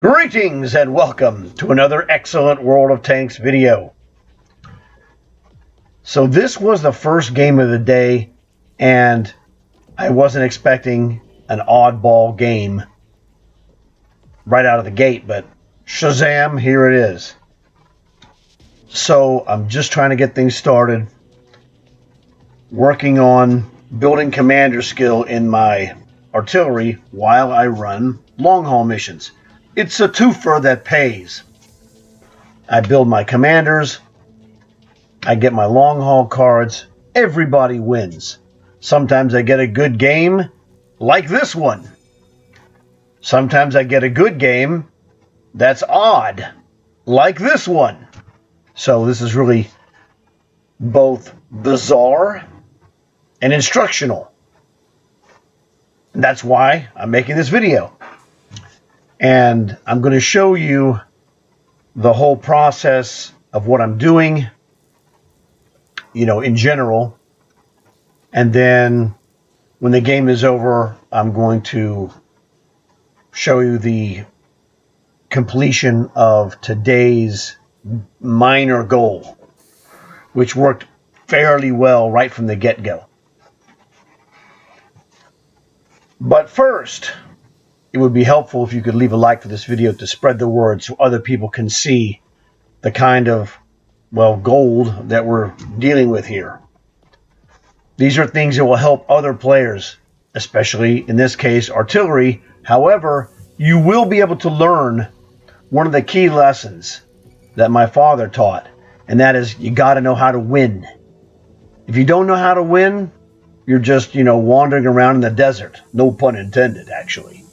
Greetings and welcome to another excellent World of Tanks video. So this was the first game of the day, and I wasn't expecting an oddball game right out of the gate, but Shazam, here it is. So I'm just trying to get things started, working on building commander skill in my artillery while I run long haul missions. It's a twofer that pays. I build my commanders, I get my long haul cards, everybody wins. Sometimes I get a good game, like this one. Sometimes I get a good game that's odd, like this one. So this is really both bizarre and instructional. And that's why I'm making this video. And I'm going to show you the whole process of what I'm doing, in general. And then when the game is over, I'm going to show you the completion of today's minor goal, which worked fairly well right from the get-go. But first, it would be helpful if you could leave a like for this video to spread the word so other people can see the kind of, gold that we're dealing with here. These are things that will help other players, especially in this case, artillery. However, you will be able to learn one of the key lessons that my father taught, and that is you got to know how to win. If you don't know how to win, you're just, wandering around in the desert. No pun intended, actually.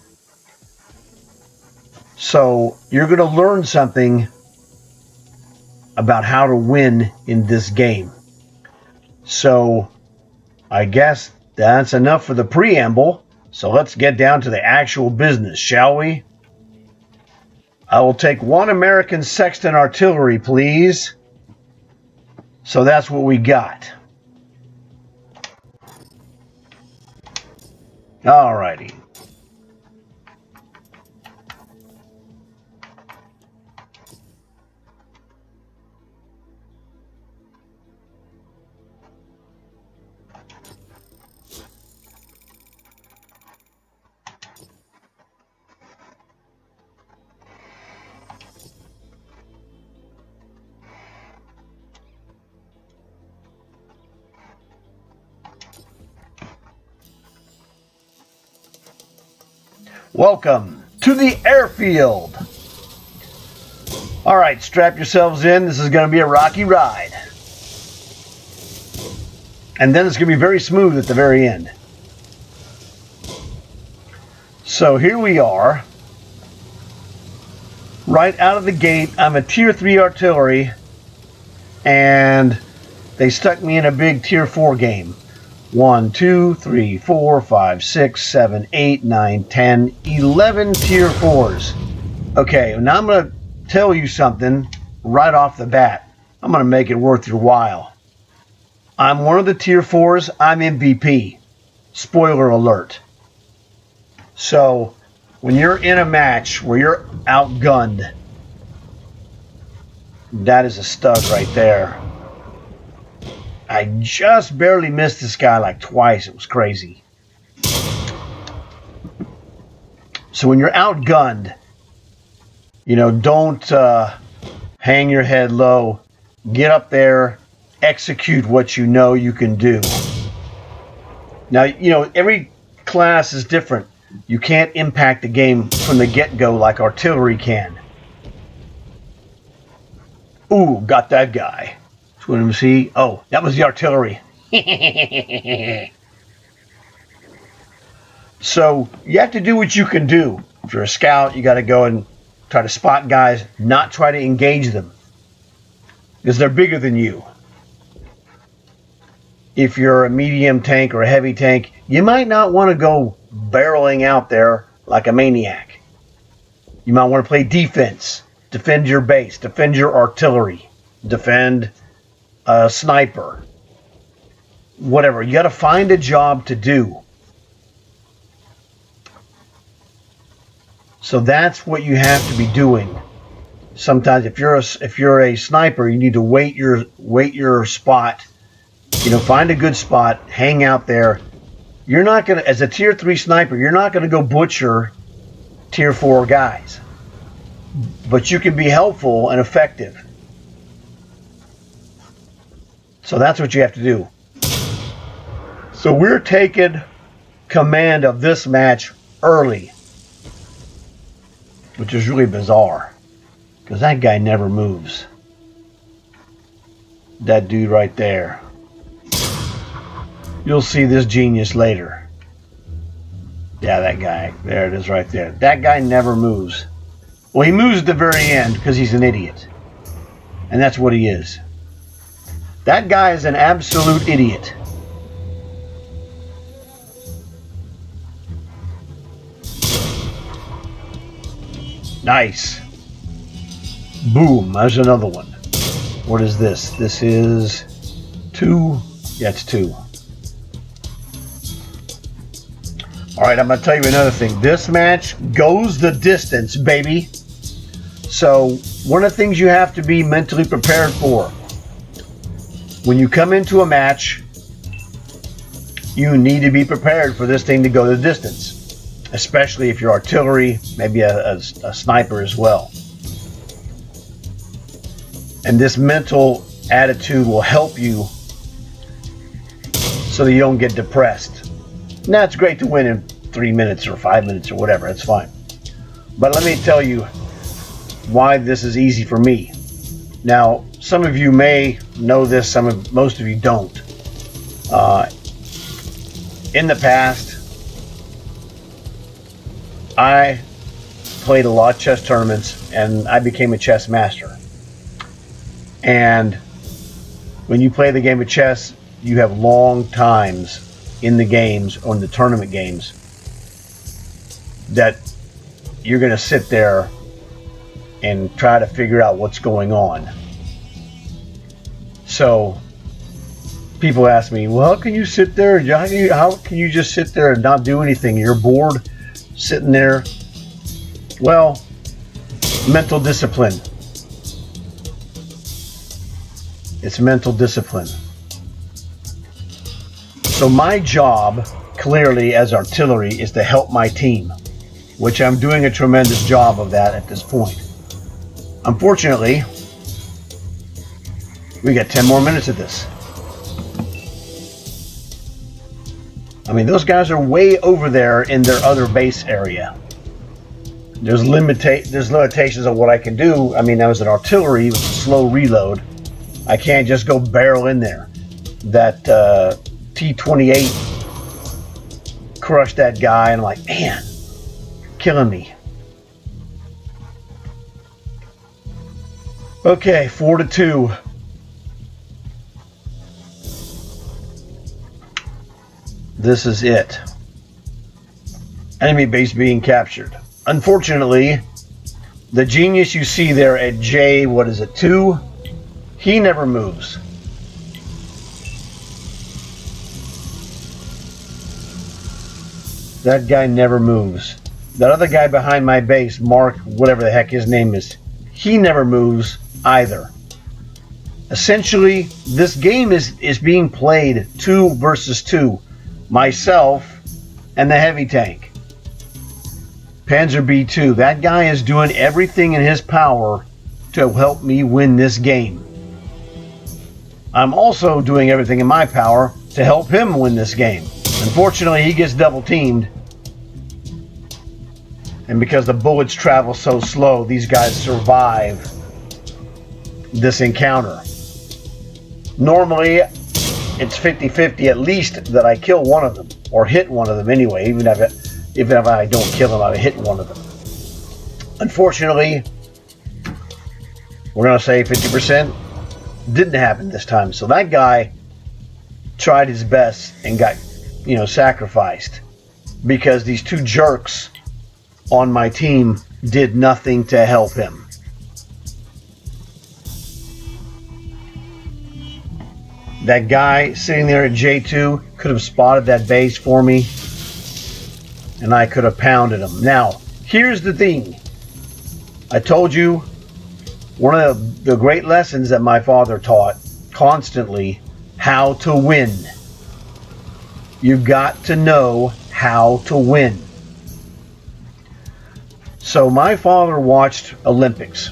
So you're going to learn something about how to win in this game. So I guess that's enough for the preamble. So let's get down to the actual business, shall we? I will take one American Sexton artillery, please. So that's what we got. Alrighty. Welcome to the airfield. All right, strap yourselves in. This is going to be a rocky ride. And then it's going to be very smooth at the very end. So here we are. Right out of the gate, I'm a tier 3 artillery, and they stuck me in a big tier 4 game. 1, 2, 3, 4, 5, 6, 7, 8, 9, 10, 11 tier 4s. Okay, now I'm going to tell you something right off the bat. I'm going to make it worth your while. I'm one of the tier 4s. I'm MVP. Spoiler alert. So, when you're in a match where you're outgunned, that is a stud right there. I just barely missed this guy like twice. It was crazy. So when you're outgunned, don't hang your head low. Get up there, execute what you know you can do. Now, every class is different. You can't impact the game from the get-go like artillery can. Ooh, got that guy. Let him see. Oh, that was the artillery. So you have to do what you can do. If you're a scout, you got to go and try to spot guys, not try to engage them, because they're bigger than you. If you're a medium tank or a heavy tank, you might not want to go barreling out there like a maniac. You might want to play defense, defend your base, defend your artillery, defend a sniper, whatever. You got to find a job to do. So that's what you have to be doing. Sometimes if you're a sniper, you need to wait your spot. Find a good spot, hang out there. You're not going to, as a tier 3 sniper, you're not going to go butcher tier 4 guys. But you can be helpful and effective. So that's what you have to do. So we're taking command of this match early, which is really bizarre because that guy never moves. That dude right there. You'll see this genius later. Yeah, that guy. There it is right there. That guy never moves. Well, he moves at the very end because he's an idiot. And that's what he is. That guy is an absolute idiot. Nice. Boom. There's another one. What is this? This is 2. Yeah, it's 2. Alright, I'm going to tell you another thing. This match goes the distance, baby. So, one of the things you have to be mentally prepared for. When you come into a match, you need to be prepared for this thing to go the distance. Especially if you're artillery, maybe a sniper as well. And this mental attitude will help you so that you don't get depressed. Now, it's great to win in 3 minutes or 5 minutes or whatever. It's fine. But let me tell you why this is easy for me. Now, some of you may know this. Most of you don't. In the past, I played a lot of chess tournaments, and I became a chess master. And when you play the game of chess, you have long times in the games, or in the tournament games, that you're going to sit there and try to figure out what's going on. So people ask me, well, how can you sit there? How can you just sit there and not do anything? You're bored sitting there. Well, mental discipline. It's mental discipline. So my job, clearly, as artillery, is to help my team, which I'm doing a tremendous job of that at this point. Unfortunately, we got 10 more minutes of this. I mean, those guys are way over there in their other base area. There's limitations of what I can do. I mean, I was an artillery with a slow reload. I can't just go barrel in there. That T-28 crushed that guy, and I'm like, man, killing me. Okay, 4-2. This is it. Enemy base being captured. Unfortunately, the genius you see there at J, what is it, 2? He never moves. That guy never moves. That other guy behind my base, Mark, whatever the heck his name is, he never moves either. Essentially, this game is being played 2 versus 2. Myself and the heavy tank. Panzer B2. That guy is doing everything in his power to help me win this game. I'm also doing everything in my power to help him win this game. Unfortunately, he gets double teamed. And because the bullets travel so slow, these guys survive this encounter. Normally, it's 50-50 at least that I kill one of them, or hit one of them anyway. Even if I don't kill them, I hit one of them. Unfortunately, we're going to say 50%. Didn't happen this time. So that guy tried his best and got, sacrificed because these 2 jerks on my team did nothing to help him. That guy sitting there at J2 could have spotted that base for me, and I could have pounded him. Now, Here's the thing. I told you one of the great lessons that my father taught constantly, how to win. You've got to know how to win. So my father watched Olympics.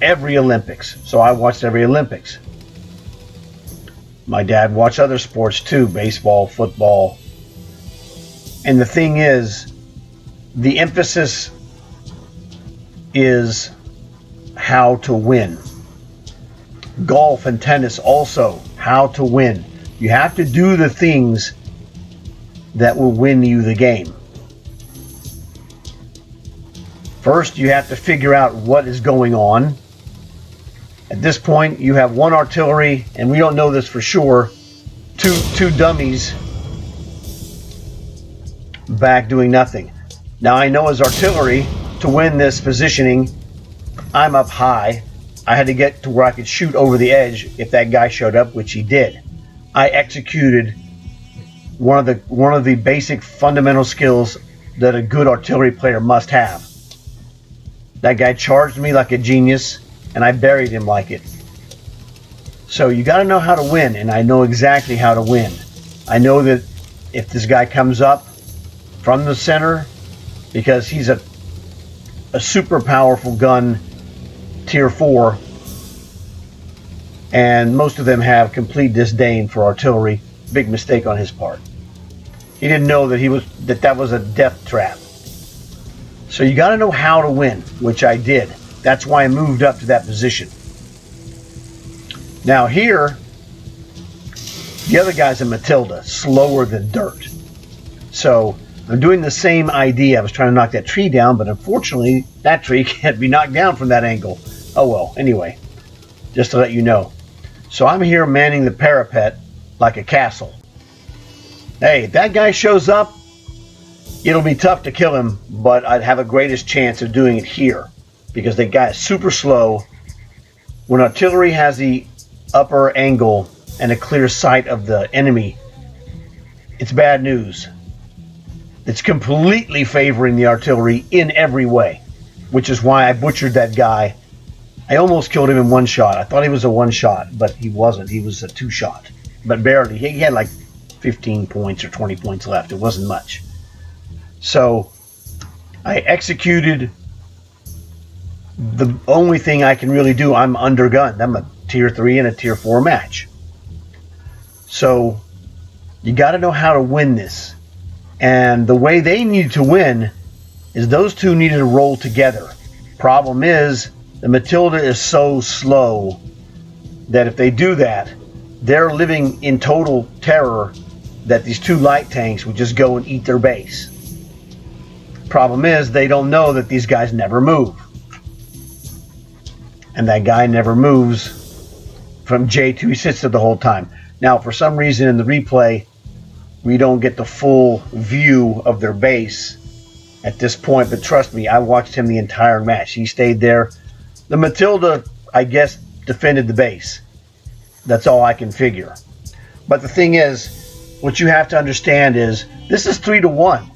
Every Olympics. So I watched every Olympics. My dad watched other sports too, baseball, football. And the thing is, the emphasis is how to win. Golf and tennis also, how to win. You have to do the things that will win you the game. First, you have to figure out what is going on. At this point, you have one artillery, and we don't know this for sure, two dummies back doing nothing. Now I know as artillery, to win this positioning, I'm up high. I had to get to where I could shoot over the edge if that guy showed up, which he did. I executed one of the basic fundamental skills that a good artillery player must have. That guy charged me like a genius, and I buried him like it. So you got to know how to win, and I know exactly how to win. I know that if this guy comes up from the center, because he's a super powerful gun, tier 4, and most of them have complete disdain for artillery. Big mistake on his part. He didn't know that that was a death trap. So you got to know how to win, which I did. That's why I moved up to that position. Now here, the other guy's a Matilda, slower than dirt. So I'm doing the same idea. I was trying to knock that tree down, but unfortunately, that tree can't be knocked down from that angle. Oh well, anyway, just to let you know. So I'm here manning the parapet like a castle. Hey, if that guy shows up, it'll be tough to kill him, but I'd have a greatest chance of doing it here because the guy is super slow. When artillery has the upper angle and a clear sight of the enemy, it's bad news. It's completely favoring the artillery in every way, which is why I butchered that guy. I almost killed him in one shot. I thought he was a one shot, but he wasn't. He was a two shot, but barely. He had like 15 points or 20 points left. It wasn't much. So I executed the only thing I can really do. I'm undergunned. I'm a tier 3 and a tier 4 match. So you got to know how to win this. And the way they needed to win is those two needed to roll together. Problem is, the Matilda is so slow that if they do that, they're living in total terror that these two light tanks would just go and eat their base. Problem is, they don't know that these guys never move. And that guy never moves from J2. He sits there the whole time. Now, for some reason in the replay, we don't get the full view of their base at this point, but trust me, I watched him the entire match. He stayed there. The Matilda, I guess, defended the base. That's all I can figure. But the thing is, what you have to understand is, this is 3-1.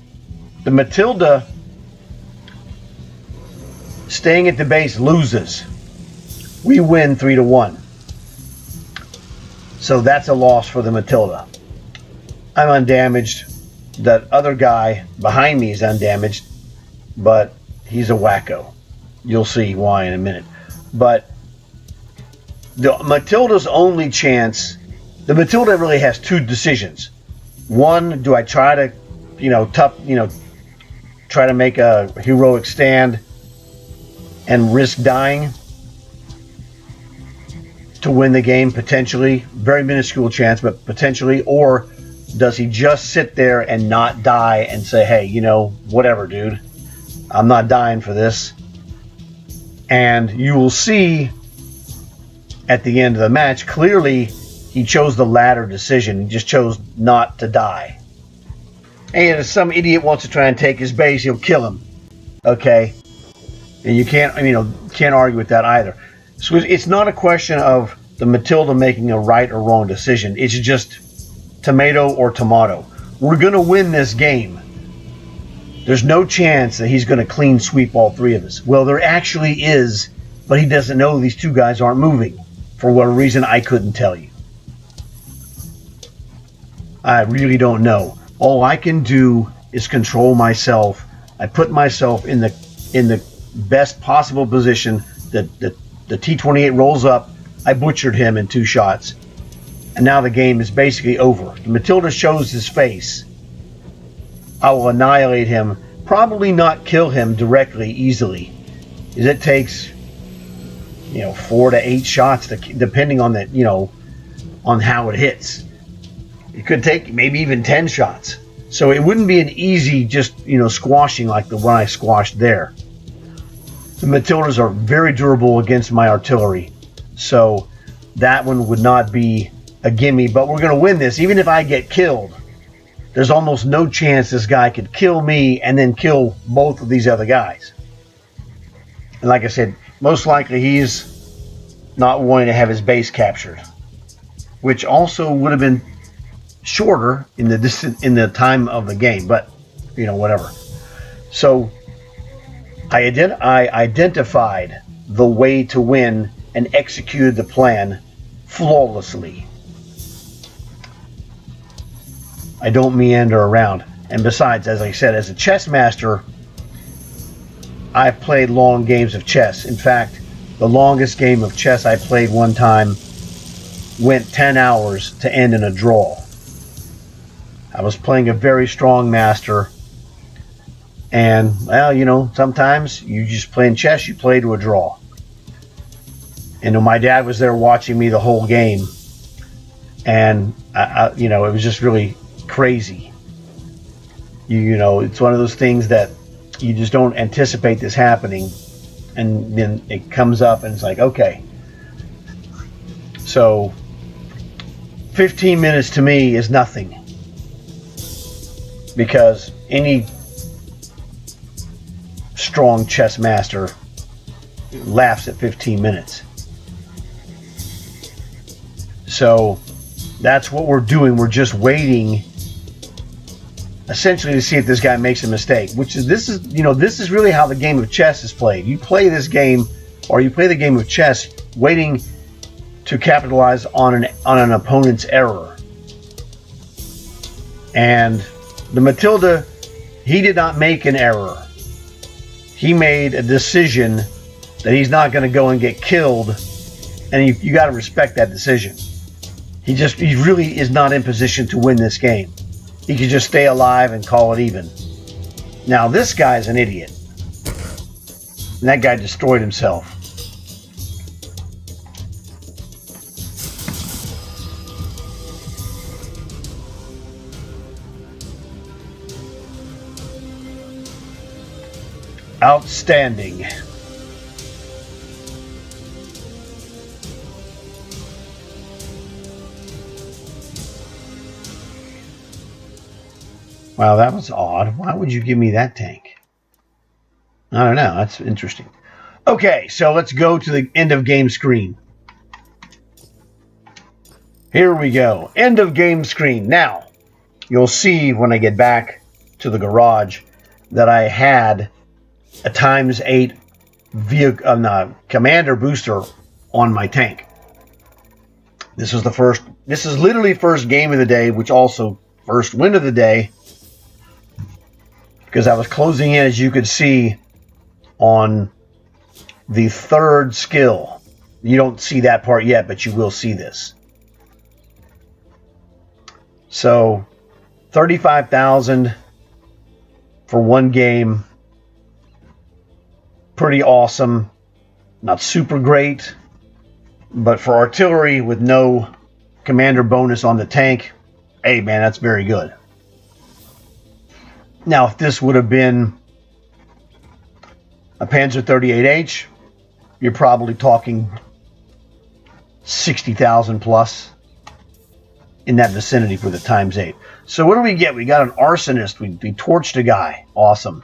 The Matilda staying at the base loses. We win 3-1. So that's a loss for the Matilda. I'm undamaged. That other guy behind me is undamaged, but he's a wacko. You'll see why in a minute. But the Matilda's only chance, the Matilda really has two decisions. One, do I try to, try to make a heroic stand and risk dying to win the game, potentially? Very minuscule chance, but potentially. Or does he just sit there and not die and say, hey, whatever, dude, I'm not dying for this? And you will see at the end of the match, clearly he chose the latter decision. He just chose not to die. And if some idiot wants to try and take his base, he'll kill him. Okay? And you can't argue with that either. So it's not a question of the Matilda making a right or wrong decision. It's just tomato or tomato. We're going to win this game. There's no chance that he's going to clean sweep all three of us. Well, there actually is, but he doesn't know these two guys aren't moving. For what reason, I couldn't tell you. I really don't know. All I can do is control myself. I put myself in the best possible position. The T-28 rolls up. I butchered him in 2 shots. And now the game is basically over. The Matilda shows his face. I will annihilate him. Probably not kill him directly, easily. Because it takes, 4 to 8 shots, depending on on how it hits. It could take maybe even 10 shots. So it wouldn't be an easy just, squashing like the one I squashed there. The Matildas are very durable against my artillery. So that one would not be a gimme. But we're going to win this. Even if I get killed, there's almost no chance this guy could kill me and then kill both of these other guys. And like I said, most likely he's not wanting to have his base captured. Which also would have been shorter in the time of the game, but whatever. So I identified the way to win and executed the plan flawlessly. I don't meander around. And besides, as I said, as a chess master, I've played long games of chess. In fact, the longest game of chess I played one time went 10 hours to end in a draw. I was playing a very strong master, and sometimes you just playing chess, you play to a draw. And my dad was there watching me the whole game, and it was just really crazy. It's one of those things that you just don't anticipate this happening, and then it comes up, and it's like, okay. So 15 minutes to me is nothing. Because any strong chess master laughs at 15 minutes. So that's what we're doing. We're just waiting, essentially, to see if this guy makes a mistake. This is really how the game of chess is played. You play this game, or you play the game of chess, waiting to capitalize on an opponent's error. And the Matilda, he did not make an error. He made a decision that he's not going to go and get killed, and you got to respect that decision. He really is not in position to win this game. He could just stay alive and call it even. Now this guy's an idiot. And that guy destroyed himself. Outstanding. Wow, that was odd. Why would you give me that tank? I don't know. That's interesting. Okay, so let's go to the end of game screen. Here we go. End of game screen. Now, you'll see when I get back to the garage that I had a ×8 vehicle, commander booster on my tank. This is literally first game of the day, which also first win of the day, because I was closing in, as you could see, on the 3rd skill. You don't see that part yet, but you will see this. So 35,000 for one game. Pretty awesome. Not super great, but for artillery with no commander bonus on the tank, hey man, that's very good. Now, if this would have been a Panzer 38H, you're probably talking 60,000 plus, in that vicinity for the ×8. So what do we get? We got an arsonist. We torched a guy. Awesome.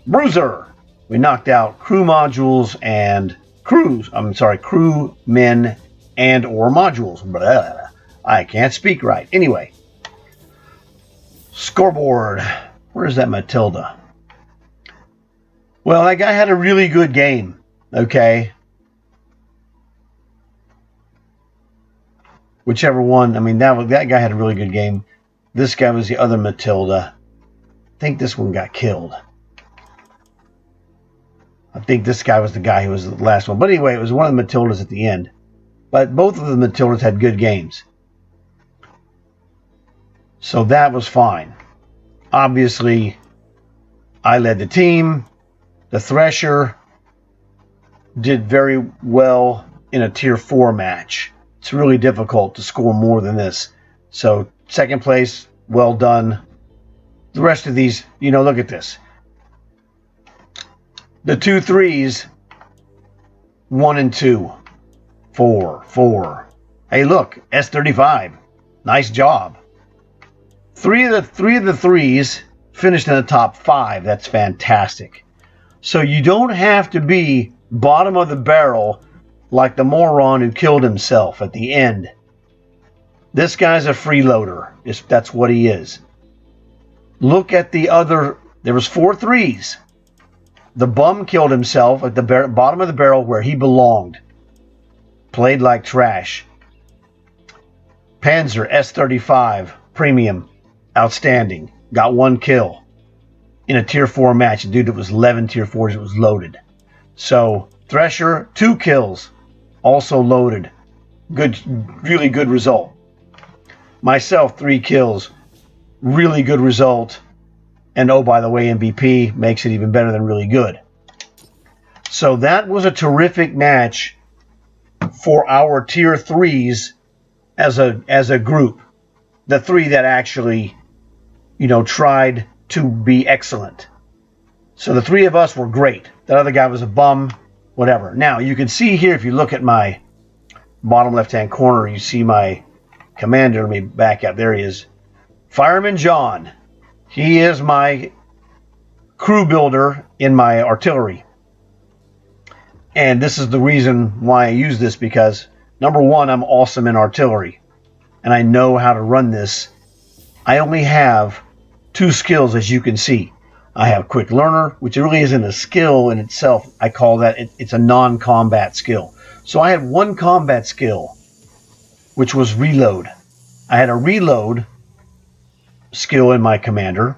Bruiser. We knocked out crew modules and crew men and or modules. Blah. I can't speak right. Anyway. Scoreboard. Where's that Matilda? Well, that guy had a really good game, okay? Whichever one, I mean, that guy had a really good game. This guy was the other Matilda. I think this one got killed. I think this guy was the guy who was the last one. But anyway, it was one of the Matildas at the end. But both of the Matildas had good games. So that was fine. Obviously, I led the team. The Thresher did very well in a Tier 4 match. It's really difficult to score more than this. So, second place, well done. The rest of these, look at this. The 2 3s, 1 and 2, 4, 4. Hey, look, S35. Nice job. Three of the threes finished in the top 5. That's fantastic. So you don't have to be bottom of the barrel like the moron who killed himself at the end. This guy's a freeloader. That's what he is. Look at the other. There was 4 threes. The bum killed himself at the bottom of the barrel where he belonged. Played like trash. Panzer S35 Premium. Outstanding. Got 1 kill. In a Tier 4 match. A dude that was 11 Tier 4s. It was loaded. So, Thresher, 2 kills. Also loaded. Good, really good result. Myself, 3 kills. Really good result. And oh, by the way, MVP makes it even better than really good. So that was a terrific match for our Tier 3s as a group. The 3 that actually, tried to be excellent. So the 3 of us were great. That other guy was a bum, whatever. Now, you can see here, if you look at my bottom left-hand corner, you see my commander. Let me back up. There he is. Fireman John. He is my crew builder in my artillery. And this is the reason why I use this, because, number one, I'm awesome in artillery. And I know how to run this. I only have 2 skills, as you can see. I have Quick Learner, which really isn't a skill in itself. I call that, it's a non-combat skill. So I had 1 combat skill, which was Reload. I had a Reload skill in my commander,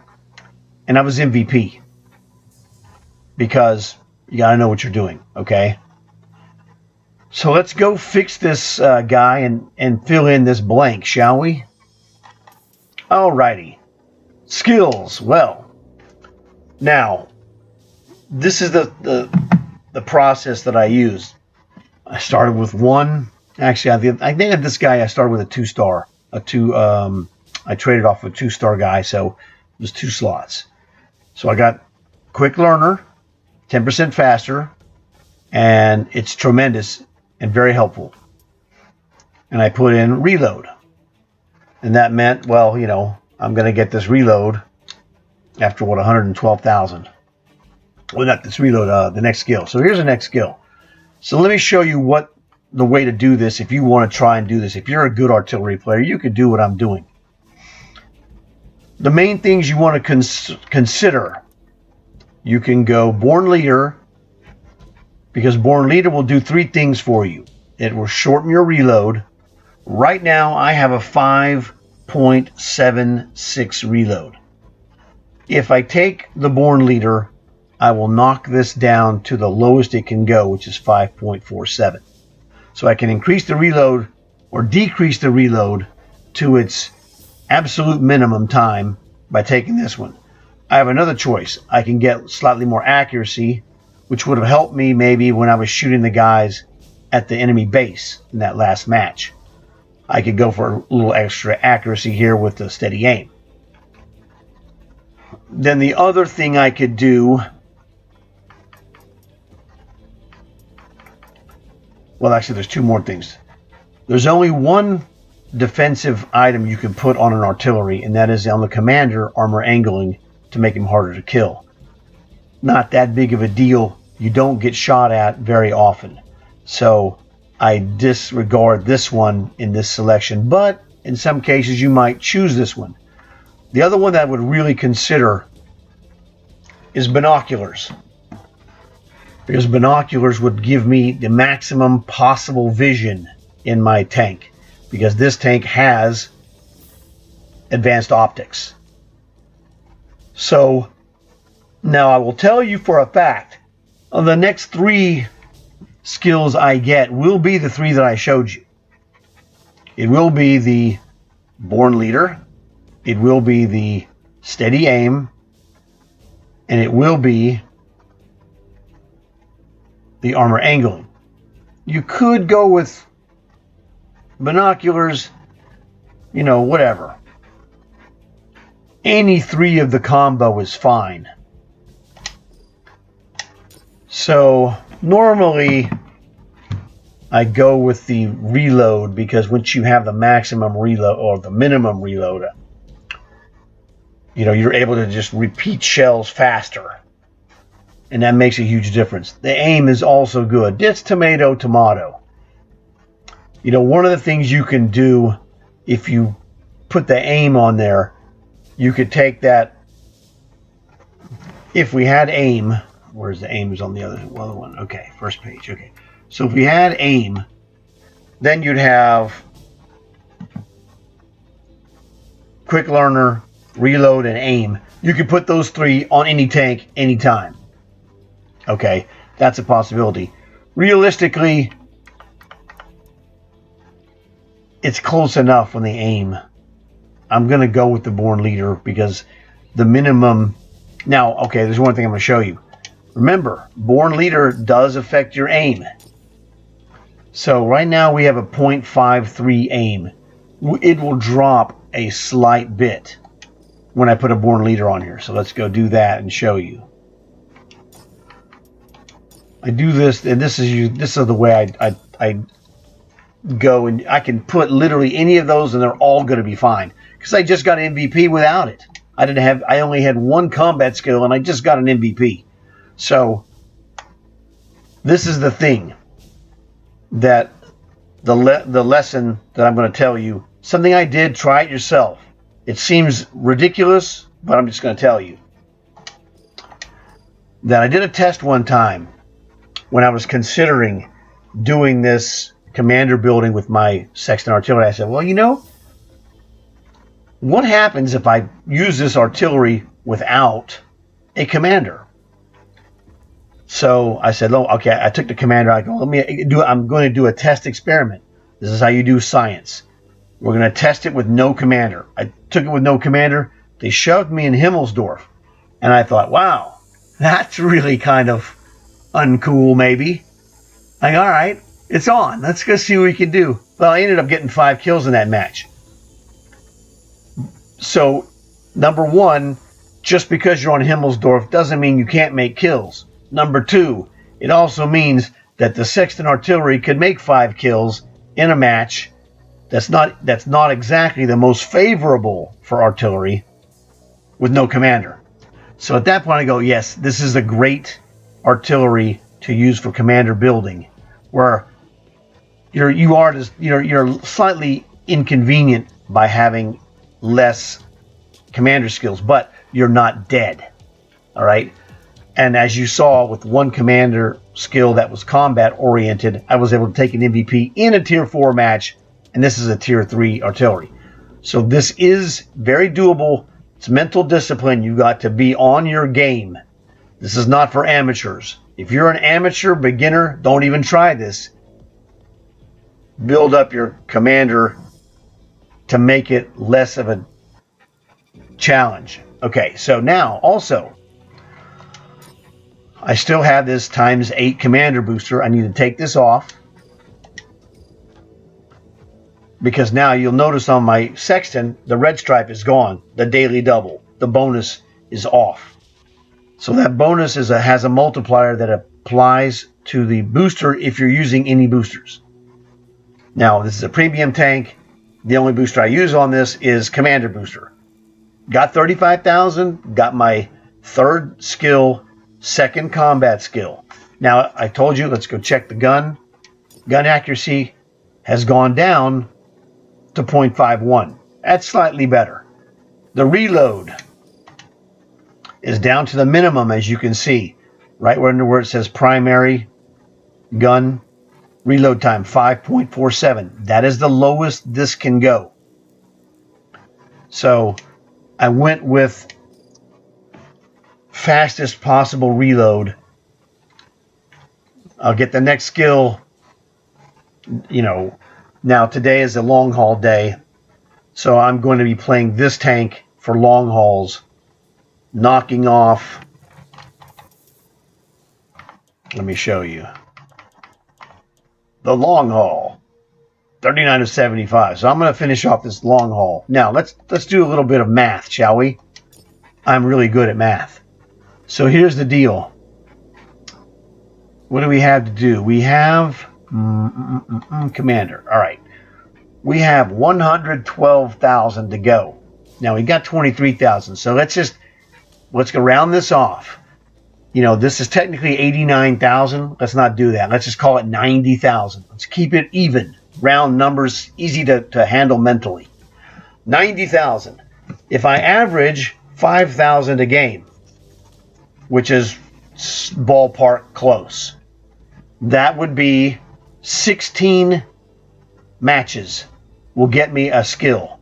and I was MVP. Because you gotta know what you're doing, okay? So let's go fix this guy and fill in this blank, shall we? Alrighty. Skills. Well, now, this is the process that I use. I started with 1. Actually, I think this guy I started with a 2-star. I traded off a 2-star guy, so it was 2 slots. So I got Quick Learner, 10% faster, and it's tremendous and very helpful. And I put in Reload. And that meant, well, I'm going to get this Reload after, 112,000. Well, not this Reload, the next skill. So here's the next skill. So let me show you what the way to do this if you want to try and do this. If you're a good artillery player, you could do what I'm doing. The main things you want to consider, you can go Born Leader, because Born Leader will do 3 things for you. It will shorten your reload. Right now, I have a 5.76 reload. If I take the Born Leader, I will knock this down to the lowest it can go, which is 5.47. So I can increase the reload or decrease the reload to its absolute minimum time by taking this one. I have another choice. I can get slightly more accuracy, which would have helped me maybe when I was shooting the guys at the enemy base in that last match. I could go for a little extra accuracy here with the steady aim. Then the other thing I could do, well, actually there's 2 more things. There's only 1 defensive item you can put on an artillery, and that is on the commander, armor angling, to make him harder to kill. Not that big of a deal. You don't get shot at very often. So I disregard this one in this selection, but in some cases you might choose this one. The other one that I would really consider is binoculars. because binoculars would give me the maximum possible vision in my tank, because this tank has advanced optics. So now I will tell you for a fact, the next 3 skills I get will be the 3 that I showed you. It will be the Born Leader, it will be the Steady Aim, and it will be the Armor Angling. You could go with binoculars, whatever. Any 3 of the combo is fine. So normally I go with the reload, because once you have the maximum reload or the minimum reload, you're able to just repeat shells faster, and that makes a huge difference. The aim is also good. It's tomato. One of the things you can do if you put the aim on there, you could take that. If we had aim, where's the aim? Is on the other one. Okay, first page. Okay, so if we had aim, then you'd have quick learner, reload, and aim. You could put those 3 on any tank anytime. Okay, that's a possibility. Realistically, it's close enough on the aim. I'm going to go with the Born Leader, because the minimum... Now, okay, there's one thing I'm going to show you. Remember, Born Leader does affect your aim. So right now we have a 0.53 aim. It will drop a slight bit when I put a Born Leader on here. So let's go do that and show you. I do this, and this is the way I go, and I can put literally any of those, and they're all going to be fine, because I just got an MVP without it. I only had 1 combat skill, and I just got an MVP. So this is the thing that the lesson that I'm going to tell you. Something I did. Try it yourself. It seems ridiculous, but I'm just going to tell you that I did a test one time when I was considering doing this commander building with my Sexton artillery. I said, well, what happens if I use this artillery without a commander? So I said, okay, I took the commander. I go, I'm going to do a test experiment. This is how you do science. We're going to test it with no commander. I took it with no commander. They shoved me in Himmelsdorf. And I thought, wow, that's really kind of uncool, maybe. Like, all right, it's on. Let's go see what we can do. Well, I ended up getting 5 kills in that match. So, number 1, just because you're on Himmelsdorf doesn't mean you can't make kills. Number 2, it also means that the Sexton artillery could make 5 kills in a match that's not exactly the most favorable for artillery with no commander. So at that point I go, yes, this is a great artillery to use for commander building, where you're slightly inconvenient by having less commander skills, but you're not dead. All right. And as you saw with 1 commander skill that was combat oriented, I was able to take an MVP in a tier 4 match, and this is a tier 3 artillery. So this is very doable. It's mental discipline. You got to be on your game. This is not for amateurs. If you're an amateur beginner, don't even try this. Build up your commander to make it less of a challenge. Okay, so now also, I still have this ×8 commander booster. I need to take this off, because now you'll notice on my Sexton, the red stripe is gone. The daily double, the bonus is off. So that bonus has a multiplier that applies to the booster if you're using any boosters. Now, this is a premium tank. The only booster I use on this is commander booster. Got 35,000, got my 3rd skill, 2nd combat skill. Now, I told you, let's go check the gun. Gun accuracy has gone down to 0.51. That's slightly better. The reload is down to the minimum, as you can see. right where it says primary gun. Reload time 5.47. That is the lowest this can go. So I went with fastest possible reload. I'll get the next skill. Now today is a long haul day, so I'm going to be playing this tank for long hauls, knocking off. Let me show you the long haul, 39 of 75. So I'm going to finish off this long haul. Now let's do a little bit of math, shall we? I'm really good at math. So here's the deal. What do we have to do? We have Commander. All right. We have 112,000 to go. Now we got 23,000. So let's go round this off. This is technically 89,000. Let's not do that. Let's just call it 90,000. Let's keep it even. Round numbers, easy to handle mentally. 90,000. If I average 5,000 a game, which is ballpark close, that would be 16 matches will get me a skill.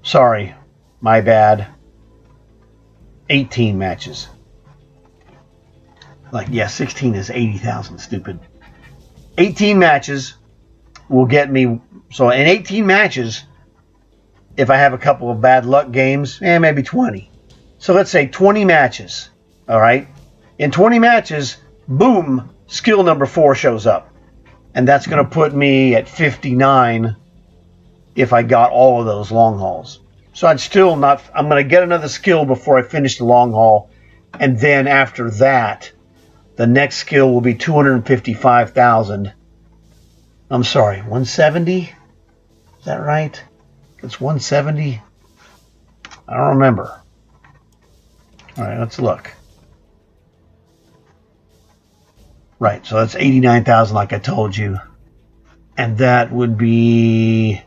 Sorry, my bad. 18 matches. 16 is 80,000, stupid. 18 matches will get me. So in 18 matches, if I have a couple of bad luck games, maybe 20. So let's say 20 matches. All right. In 20 matches, boom, skill number 4 shows up. And that's going to put me at 59 if I got all of those long hauls. So I'm going to get another skill before I finish the long haul. And then after that, the next skill will be 255,000. I'm sorry, 170? Is that right? It's 170? I don't remember. All right, let's look. Right, so that's 89,000 like I told you. And that would be...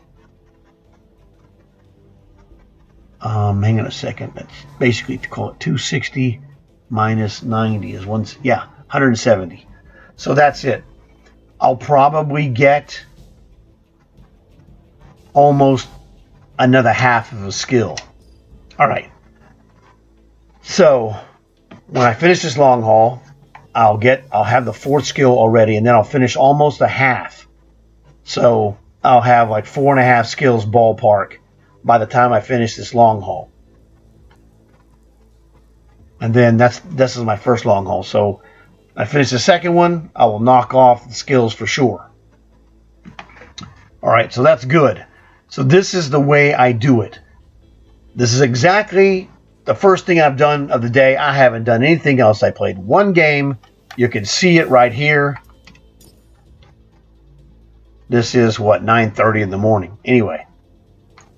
hang on a second. That's basically, to call it 260 minus 90 is 170. So that's it. I'll probably get almost another half of a skill. All right. So when I finish this long haul, I'll have the 4th skill already, and then I'll finish almost a half. So I'll have like 4.5 skills ballpark by the time I finish this long haul. And then this is my first long haul. So I finish the second one, I will knock off the skills for sure. All right, so that's good. So this is the way I do it. This is exactly the first thing I've done of the day. I haven't done anything else. I played one game. You can see it right here. This is 9:30 in the morning. Anyway,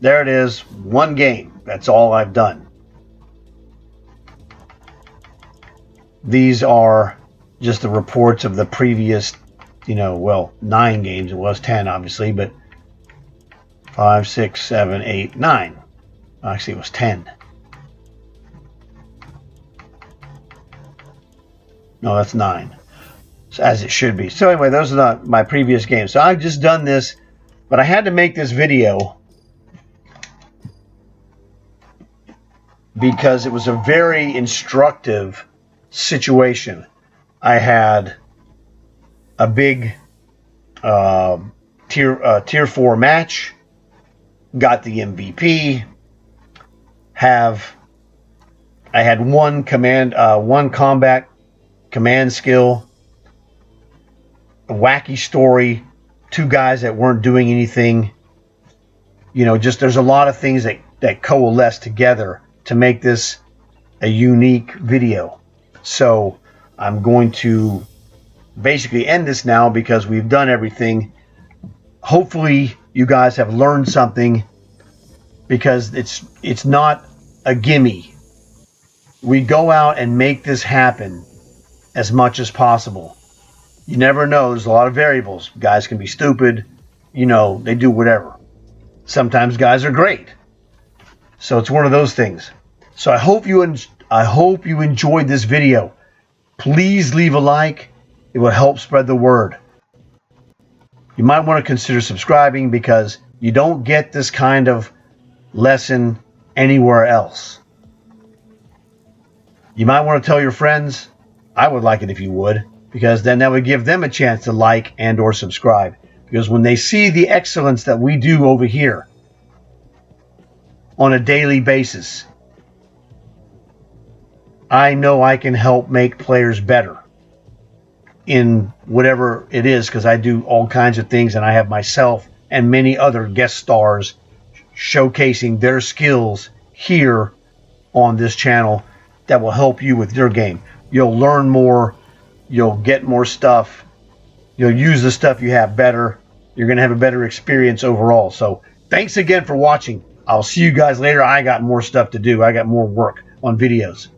there it is. One game. That's all I've done. These are just the reports of the previous, 9 games. It was 10, obviously, but 5, 6, 7, 8, 9. Actually, it was 10. No, that's 9. So, as it should be. So anyway, those are my previous games. So I've just done this, but I had to make this video because it was a very instructive situation. I had a big tier 4 match, got the MVP, I had one combat command skill, a wacky story, 2 guys that weren't doing anything. There's a lot of things that coalesce together to make this a unique video. So I'm going to basically end this now because we've done everything. Hopefully you guys have learned something, because it's not a gimme. We go out and make this happen as much as possible. You never know. There's a lot of variables. Guys can be stupid. They do whatever. Sometimes guys are great. So it's one of those things. So I hope you enjoyed this video. Please leave a like. It will help spread the word. You might want to consider subscribing because you don't get this kind of lesson anywhere else. You might want to tell your friends. I would like it if you would, because then that would give them a chance to like and or subscribe. Because when they see the excellence that we do over here on a daily basis, I know I can help make players better in whatever it is, because I do all kinds of things, and I have myself and many other guest stars showcasing their skills here on this channel that will help you with your game. You'll learn more, you'll get more stuff, you'll use the stuff you have better, you're going to have a better experience overall. So thanks again for watching. I'll see you guys later. I got more stuff to do. I got more work on videos.